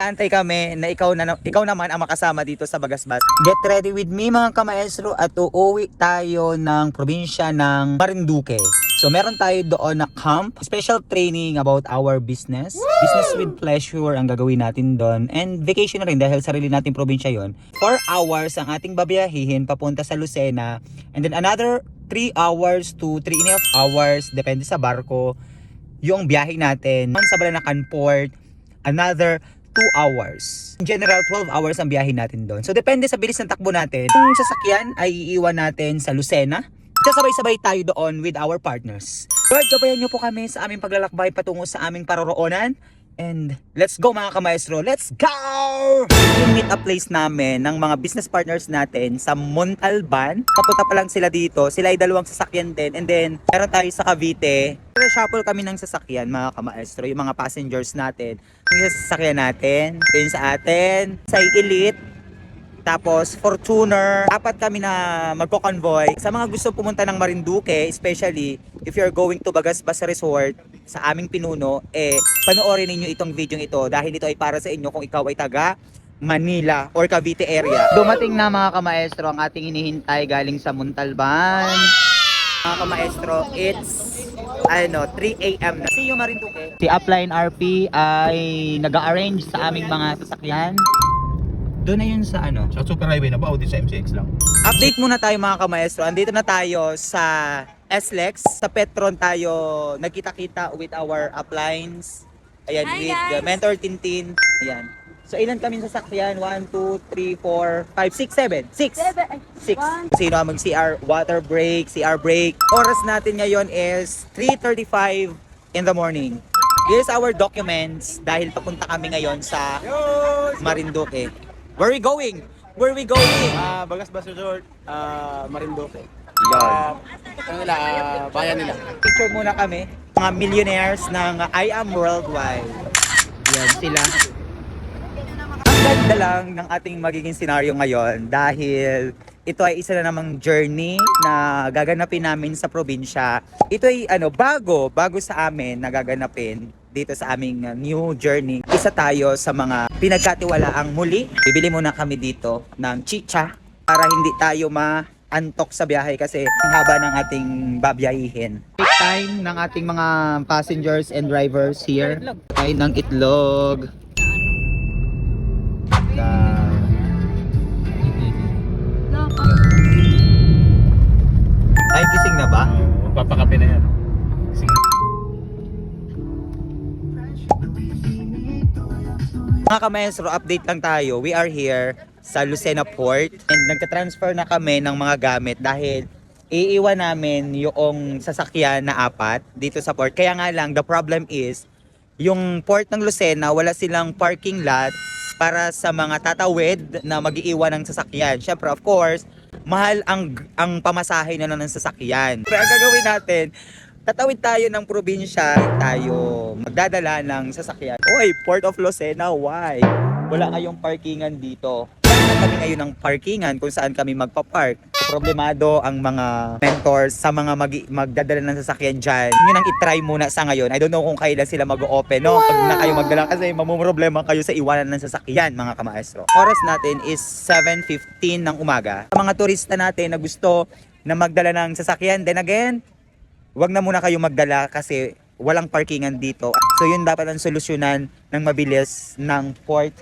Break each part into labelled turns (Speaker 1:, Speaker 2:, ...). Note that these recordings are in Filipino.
Speaker 1: nag-aantay kami na ikaw naman ang makasama dito sa Bagasbas. Get ready with me mga kamaestro at uuwi tayo ng probinsya ng Marinduque. So meron tayo doon na camp, special training about our business. Business with pleasure ang gagawin natin doon. And vacation na rin dahil sarili nating probinsya yon. 4 hours ang ating babiyahihin papunta sa Lucena. And then another 3 hours to 3.5 hours, depende sa barko, yung biyahe natin. Sa Balanacan Port, another 2 hours. In general, 12 hours ang biyahe natin doon. So depende sa bilis ng takbo natin. Yung sasakyan ay iiwan natin sa Lucena. Sasabay-sabay tayo doon with our partners. Lord, gabayan nyo po kami sa aming paglalakbay patungo sa aming paroroonan. And let's go mga kamaestro, let's go! Yung meet up place namin ng mga business partners natin sa Montalban. Papunta pa lang sila dito, sila ay 2 sasakyan din. And then, meron tayo sa Cavite. Shuffle kami ng sasakyan mga kamaestro, yung mga passengers natin. Yung sasakyan natin, yun sa atin, sa Elite. Tapos Fortuner, 4 kami na magko-convoy. Sa mga gusto pumunta ng Marinduque, especially if you're going to Bagasbas Resort sa aming pinuno, panoorin ninyo itong video ito dahil ito ay para sa inyo kung ikaw ay taga Manila or Cavite area. Dumating na mga kamaestro ang ating inihintay galing sa Montalban. Mga kamaestro, it's 3 AM na. See you Marinduque. Si Upline RP ay nag-arrange sa aming mga sasakyan. Doon na yun sa
Speaker 2: Sa Super Highway na ba o di sa MCX lang?
Speaker 1: Update muna tayo mga kamaestro. Andito na tayo sa SLEX. Sa Petron tayo nagkita-kita with our uplines. Ayan,
Speaker 3: Hi,
Speaker 1: with
Speaker 3: guys!
Speaker 1: Mentor Tintin. Ayan. So ilan kami sa sasakyan? 1, 2, 3, 4, 5, 6, 7. 6. Sino ang mag-CR? Water break, CR break. Oras natin ngayon is 3:35 in the morning. Here's our documents dahil papunta kami ngayon sa Marinduque. Where we going? Where we going?
Speaker 2: Bagasbas Resort, Marinduque.
Speaker 1: Yan.
Speaker 2: Bayan nila.
Speaker 1: Picture muna kami. Mga millionaires ng I Am Worldwide. Yan sila. Ang ganda lang ng ating magiging senaryo ngayon dahil ito ay isa na namang journey na gaganapin namin sa probinsya. Ito ay bago sa amin na gaganapin dito sa aming new journey. Isa tayo sa mga pinagkatiwalaang muli. Bibili muna kami dito ng chicha para hindi tayo maantok sa biyahe kasi ang haba ng ating babiyahihin. Take time ng ating mga passengers and drivers here. Kain ng itlog. Ay, gising na ba?
Speaker 2: Papakape na yan.
Speaker 1: Mga kamaestro, update lang tayo. We are here sa Lucena Port and nagka-transfer na kami ng mga gamit dahil iiwan namin yung sasakyan na 4 dito sa port. Kaya nga lang, the problem is, yung port ng Lucena, wala silang parking lot para sa mga tatawid na mag-iiwan ng sasakyan. Syempre, of course, mahal ang pamasahe na ng sasakyan. Pero ang gagawin natin, tatawid tayo ng probinsya, tayo magdadala ng sasakyan. Oy, Port of Lucena, why? Wala kayong parkingan dito. Kaya kami ngayon ng parkingan kung saan kami magpa-park. Problemado ang mga mentors sa mga magdadala ng sasakyan dyan. Yun ang itry muna sa ngayon. I don't know kung kailan sila mag-open, no? Pag na kayo magdala kasi mamumroblema kayo sa iwanan ng sasakyan, mga kamaestro. Oras natin is 7:15 ng umaga. Sa mga turista natin na gusto na magdala ng sasakyan, then again, wag na muna kayo magdala kasi walang parkingan dito. So yun dapat ang solusyonan ng mabilis ng port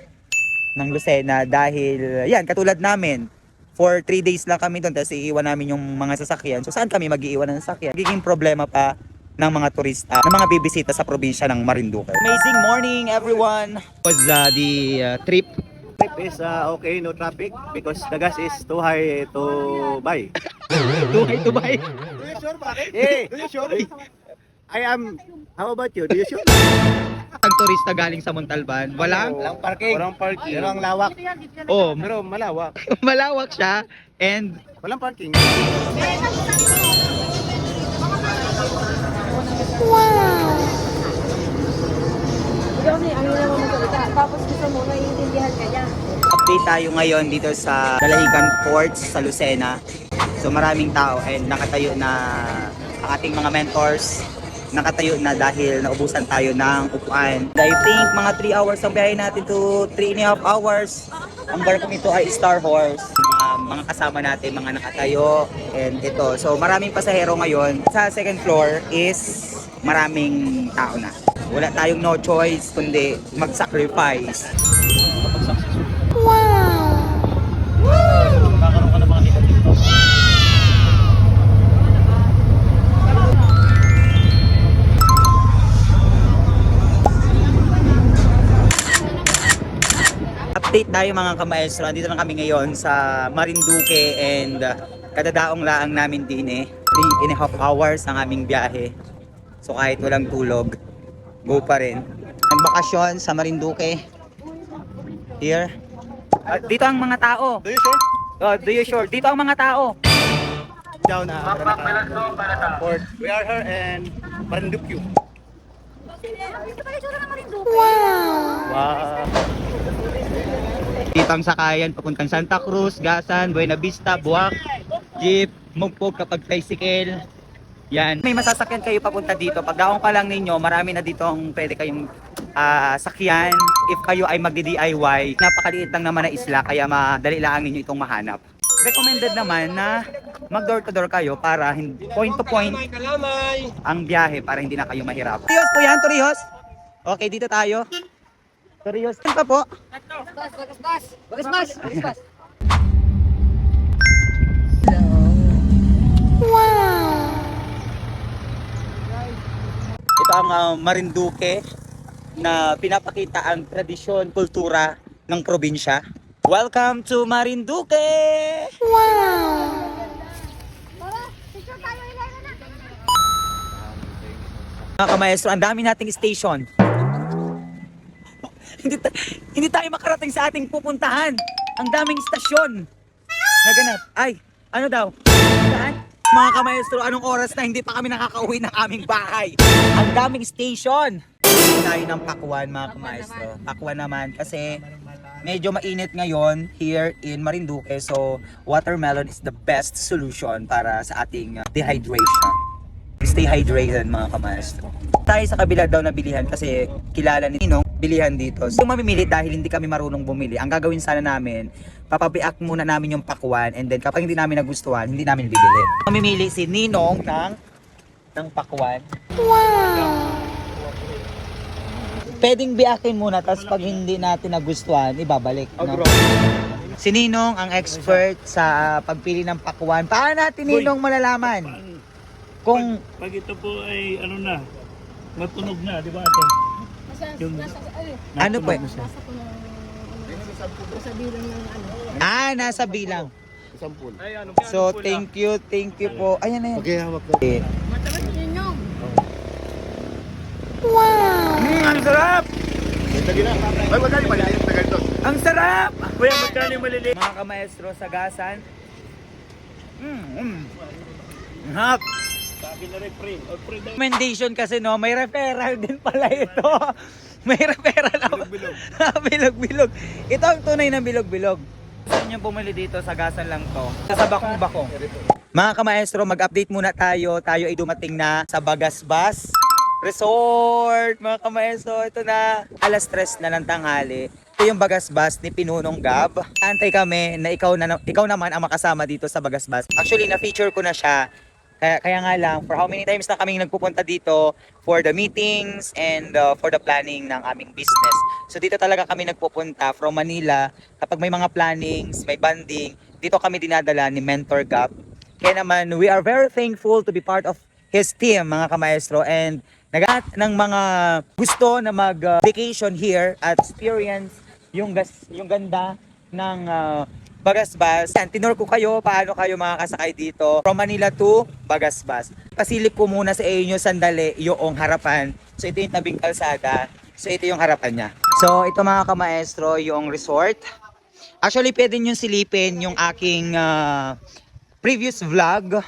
Speaker 1: ng Lucena dahil yan, katulad namin, for 3 days lang kami doon tapos iiwan namin yung mga sasakyan. So saan kami mag-iiwan ng sasakyan? Magiging problema pa ng mga turista, ng mga bibisita sa probinsya ng Marinduque. Amazing morning everyone! Was the trip?
Speaker 2: Trip is okay, no traffic because the gas is too high to buy.
Speaker 1: Too high to buy?
Speaker 2: Do you sure, pare? Yeah. Do you sure? How about you? Do you sure?
Speaker 1: Ang turista galing sa Montalban, walang
Speaker 2: parking. Walang parking. Pero ang lawak.
Speaker 1: oh,
Speaker 2: Pero malawak.
Speaker 1: malawak siya and
Speaker 2: Walang parking.
Speaker 3: Tapos gusto mo, naiintindihan ka niya.
Speaker 1: update tayo ngayon dito sa Dalahigan Ports sa Lucena. So maraming tao and nakatayo na ang ating mga mentors nakatayo na dahil naubusan tayo ng upuan. I think mga 3 hours ang biyahe natin to 3.5 hours. Ang barko nito ay Star Horse. Mga kasama natin, mga nakatayo, and ito. So maraming pasahero ngayon. Sa second floor is maraming tao na. Wala tayong no choice kundi mag-sacrifice.
Speaker 2: Kakaroon ka na mga kita dito.
Speaker 1: Update tayo mga kamaestro. Andito na kami ngayon sa Marinduque and kadadaong laang namin din 3.5 hours ang aming biyahe. So kahit walang tulog, go pa rin. Ang bakasyon sa Marinduque. Here. Dito ang mga tao.
Speaker 2: Do you sure?
Speaker 1: Do you sure? Dito ang mga tao.
Speaker 2: Down port. We are here and Marinduque. Wow.
Speaker 1: Dito ang sakayan papuntang Santa Cruz, Gasan, Buena Vista, Buwak, jeep, mugpog kapag tricycle. Yan. May masasakyan kayo papunta dito. Pag daong pa lang ninyo, marami na dito ang pwede kayong sakyan. If kayo ay magdi-DIY, napakaliit lang naman na isla kaya madali lang ninyo itong mahanap. Recommended naman na mag door to door kayo para point to point ang biyahe para hindi na kayo mahirap. Torrijos po yan, Torrijos. Okay, dito tayo. Torrijos. Yan pa po.
Speaker 3: Bagas.
Speaker 1: Ito ang Marinduque na pinapakita ang tradisyon, kultura ng probinsya. Welcome to Marinduque! Mga kamaestro, ang dami nating station. hindi tayo makarating sa ating pupuntahan. Ang daming stasyon. Naganap. Ay, ano daw? Saan? Mga kamaestro, anong oras na hindi pa kami nakakauwi ng aming bahay? Ang daming station. Tayo ng Pakuan mga kamaestro. Pakuan naman kasi medyo mainit ngayon here in Marinduque. So watermelon is the best solution para sa ating dehydration. Stay hydrated mga kamaestro. Tayo sa kabila daw na bilihan kasi kilala ni Ninong bilihan dito. So mamimili dahil hindi kami marunong bumili. Ang gagawin sana namin, papabiak muna namin yung Pakuan and then kapag hindi namin nagustuhan, hindi namin bibili. Mamimili si Ninong ng Pakuan. Pwedeng biakin muna tapos pag hindi natin nagustuhan, ibabalik. No? Si Ninong ang expert sa pagpili ng Pakuan. Paano natin Ninong malalaman? Kung
Speaker 4: Pag ito po ay ano na, matunog na, di ba ate?
Speaker 1: ano po?
Speaker 3: Nasa bilang ng ano.
Speaker 1: Nasa bilang.
Speaker 2: Sampul.
Speaker 1: So thank you po. Ayan na yan.
Speaker 2: Okay, hawak na.
Speaker 3: Matagal yun yung.
Speaker 1: Ang sarap!
Speaker 2: Ay, magkano ba yan? Tagal to.
Speaker 1: Ang sarap!
Speaker 4: Kuya, magkano yung maliliit?
Speaker 1: Mga kamaestro sa Gasan. Ang hap!
Speaker 4: Sabi na rin, pre. O, pre daw.
Speaker 1: Recommendation kasi no, may referral din pala ito. May referral ako. Bilog-bilog. Ito ang tunay na bilog-bilog. Gusto nyo bumili dito sa Gasan lang to. Sa Bakong-Bakong. Mga kamaestro, mag-update muna tayo. Tayo ay dumating na sa Bagasbas Resort. Mga kamaestro, ito na. Alas 3 na ng tanghali. Ito yung Bagasbas ni Pinunong Gab. Antay kami na ikaw naman ang makasama dito sa Bagasbas. Actually, na-feature ko na siya. Kaya nga lang, for how many times na kaming nagpupunta dito for the meetings and for the planning ng aming business. So dito talaga kami nagpupunta from Manila. Kapag may mga plannings, may banding, dito kami dinadala ni Mentor Gab. Kaya naman, we are very thankful to be part of his team, mga kamaestro. And naghahanap ng mga gusto na mag-vacation here at experience yung ganda ng Bagasbas. Yan, tinur ko kayo paano kayo makakasakay dito from Manila to Bagasbas. Pasilip ko muna sa inyo sandali yung harapan. So ito yung tabing kalsada. So ito yung harapan niya. So ito mga kamaestro yung resort. Actually pwede nyo silipin yung aking previous vlog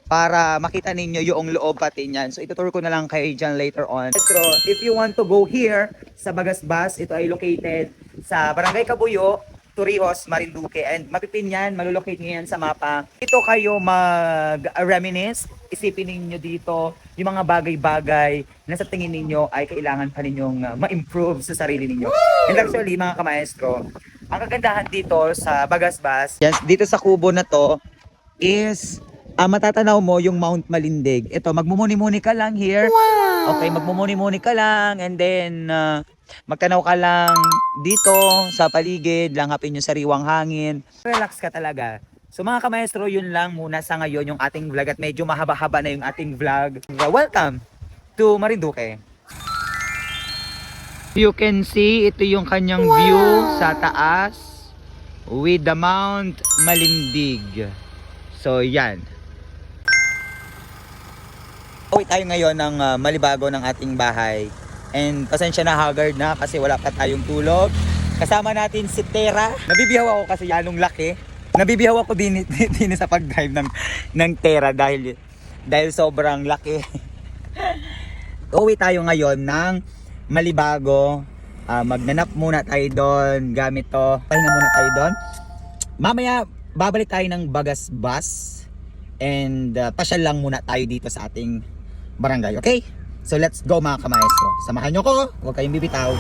Speaker 1: para makita ninyo yung loob pati niyan. So itutur ko na lang kayo dyan later on. So if you want to go here sa Bagasbas, ito ay located sa Barangay Kabuyo, Torrijos, Marinduque. And mapipinyan, malulocate nyo yan sa mapa. Dito kayo mag-reminisce. Isipin ninyo dito yung mga bagay-bagay na sa tingin ninyo ay kailangan pa ninyong ma-improve sa sarili ninyo. And actually, mga kamaestro, ang kagandahan dito sa Bagasbas, yan, dito sa kubo na to, is matatanaw mo yung Mount Malindig. Ito, magmumuni-muni ka lang here. Okay, magmumuni-muni ka lang and then magtanaw ka lang dito sa paligid, langhapin yung sariwang hangin. Relax ka talaga. So mga kamaestro, yun lang muna sa ngayon yung ating vlog at medyo mahaba-haba na yung ating vlog. Welcome to Marinduque. You can see, ito yung kanyang view sa taas with the Mount Malindig. So yan. Uwi tayo ngayon ng malibago ng ating bahay. And pasensya na, haggard na kasi wala pa tayong tulog. Kasama natin si Tera. Nabibihaw ako kasi yanong laki. Nabibihaw ako din sa pag-drive ng Tera dahil sobrang laki. Uwi tayo ngayon ng malibago. Magnanap muna tayo doon gamit to. Pahinga muna tayo doon. Mamaya babalik tayo ng Bagasbas. And pasyal lang muna tayo dito sa ating barangay. Okay? So let's go mga kamaestro. Samahan nyo ko. Huwag kayong bibitaw.